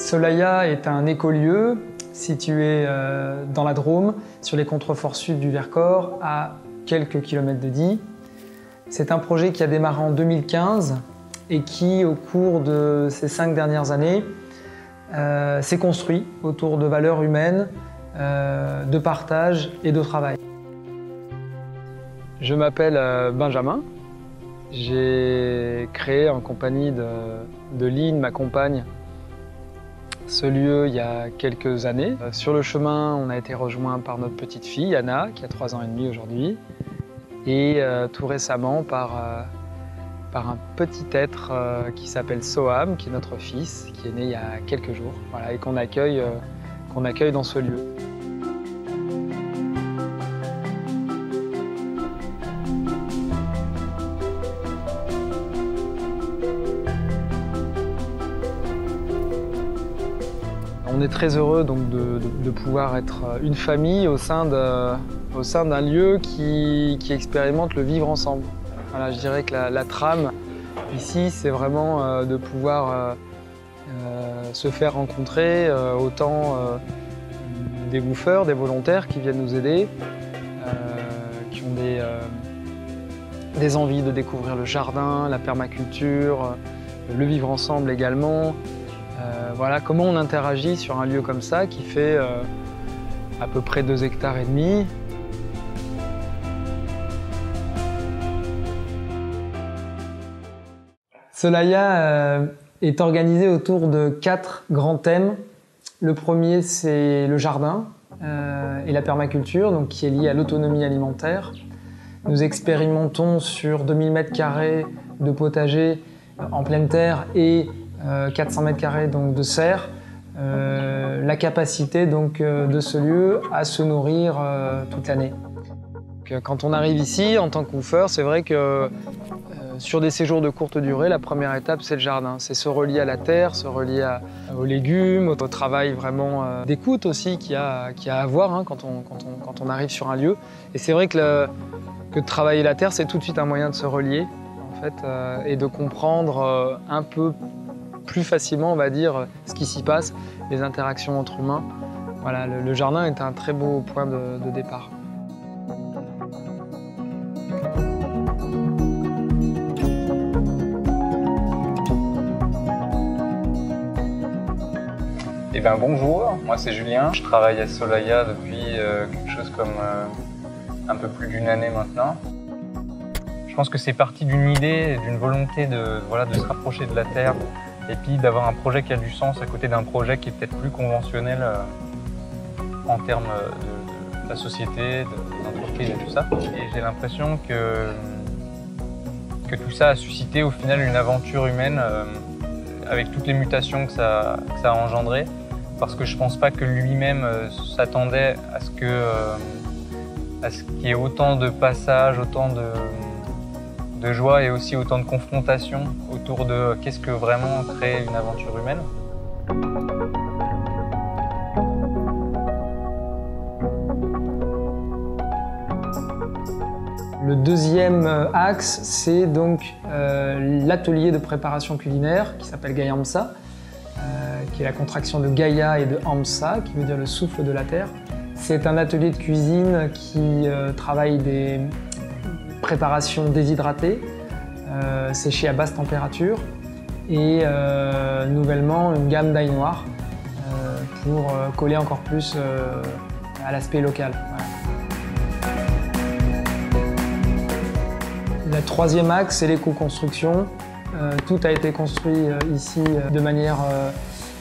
Solaya est un écolieu situé dans la Drôme, sur les contreforts sud du Vercors, à quelques kilomètres de Die. C'est un projet qui a démarré en 2015 et qui, au cours de ces 5 dernières années, s'est construit autour de valeurs humaines, de partage et de travail. Je m'appelle Benjamin. J'ai créé en compagnie de Lynn, ma compagne, ce lieu il y a quelques années. Sur le chemin, on a été rejoint par notre petite fille, Anna, qui a 3 ans et demi aujourd'hui, et tout récemment par un petit être qui s'appelle Soham, qui est notre fils, qui est né il y a quelques jours, voilà, et qu'on accueille dans ce lieu. On est très heureux donc de pouvoir être une famille au sein d'un lieu qui expérimente le vivre ensemble. Voilà, je dirais que la trame ici, c'est vraiment de pouvoir se faire rencontrer autant des bouffeurs, des volontaires qui viennent nous aider, qui ont des envies de découvrir le jardin, la permaculture, le vivre ensemble également. Voilà comment on interagit sur un lieu comme ça qui fait à peu près 2,5 hectares. Solaya est organisé autour de 4 grands thèmes. Le premier, c'est le jardin et la permaculture, donc qui est lié à l'autonomie alimentaire. Nous expérimentons sur 2000 m² de potager en pleine terre et 400 m² donc de serre, la capacité donc de ce lieu à se nourrir toute l'année. Quand on arrive ici en tant que bouffeur, c'est vrai que sur des séjours de courte durée, la première étape c'est le jardin, c'est se relier à la terre, se relier aux légumes, au travail vraiment d'écoute aussi qu'il y a à avoir hein, quand on arrive sur un lieu. Et c'est vrai que de travailler la terre, c'est tout de suite un moyen de se relier en fait, et de comprendre un peu plus facilement, on va dire, ce qui s'y passe, les interactions entre humains. Voilà, le jardin est un très beau point de départ. Eh bien bonjour, moi c'est Julien, je travaille à Solaya depuis quelque chose comme un peu plus d'1 année maintenant. Je pense que c'est parti d'une idée, d'une volonté de se rapprocher de la terre, et puis d'avoir un projet qui a du sens à côté d'un projet qui est peut-être plus conventionnel en termes de la société, des entreprises et tout ça. Et j'ai l'impression que tout ça a suscité au final une aventure humaine avec toutes les mutations que ça a engendré, parce que je pense pas que lui-même s'attendait à ce qu'il y ait autant de passages, autant de joie et aussi autant de confrontations autour de qu'est-ce que vraiment crée une aventure humaine. Le deuxième axe, c'est donc l'atelier de préparation culinaire qui s'appelle Gayamsa, qui est la contraction de Gaïa et de Amsa, qui veut dire le souffle de la terre. C'est un atelier de cuisine qui travaille des préparations déshydratées, séchées à basse température, et nouvellement une gamme d'ail noir pour coller encore plus à l'aspect local. Voilà. Le troisième axe, c'est l'éco-construction. Tout a été construit ici de manière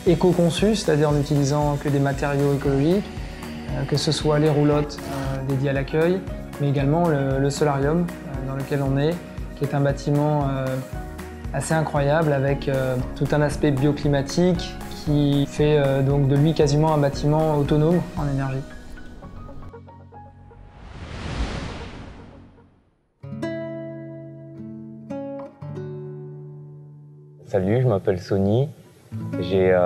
éco-conçue, c'est-à-dire en utilisant que des matériaux écologiques, que ce soit les roulottes dédiées à l'accueil, mais également le solarium dans lequel on est, qui est un bâtiment assez incroyable avec tout un aspect bioclimatique qui fait donc de lui quasiment un bâtiment autonome en énergie. Salut, je m'appelle Sony, j'ai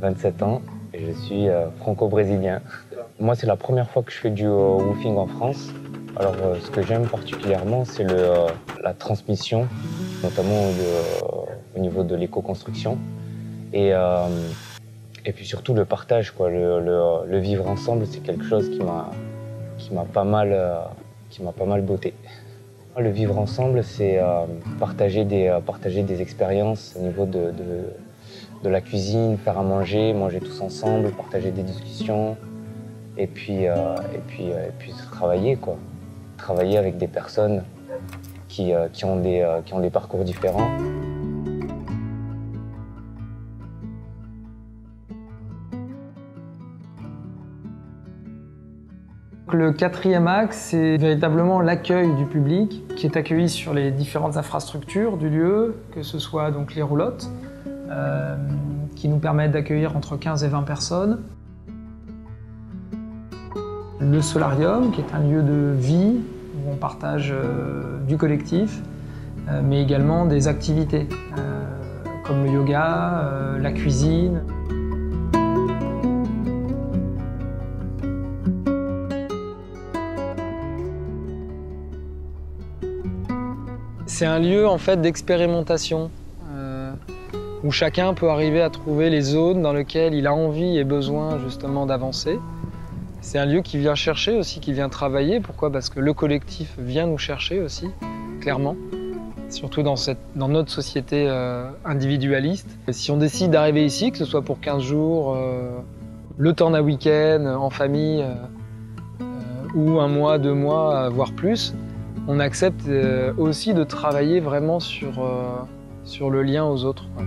27 ans et je suis franco-brésilien. Moi, c'est la première fois que je fais du woofing en France. Alors, ce que j'aime particulièrement, c'est la transmission, notamment au niveau de l'éco-construction. Et Et puis surtout le partage, quoi. Le vivre ensemble, c'est quelque chose qui m'a pas mal botté. Le vivre ensemble, c'est partager des expériences au niveau de la cuisine, faire à manger tous ensemble, partager des discussions, et puis travailler, quoi. Travailler avec des personnes qui ont des parcours différents. Le quatrième axe, c'est véritablement l'accueil du public qui est accueilli sur les différentes infrastructures du lieu, que ce soit donc les roulottes, qui nous permettent d'accueillir entre 15 et 20 personnes. Le solarium, qui est un lieu de vie où on partage du collectif, mais également des activités, comme le yoga, la cuisine. C'est un lieu en fait d'expérimentation où chacun peut arriver à trouver les zones dans lesquelles il a envie et besoin justement d'avancer. C'est un lieu qui vient chercher aussi, qui vient travailler. Pourquoi? Parce que le collectif vient nous chercher aussi, clairement. Surtout dans notre société individualiste. Et si on décide d'arriver ici, que ce soit pour 15 jours, le temps d'un week-end, en famille, ou un mois, 2 mois, voire plus, on accepte aussi de travailler vraiment sur le lien aux autres, quoi.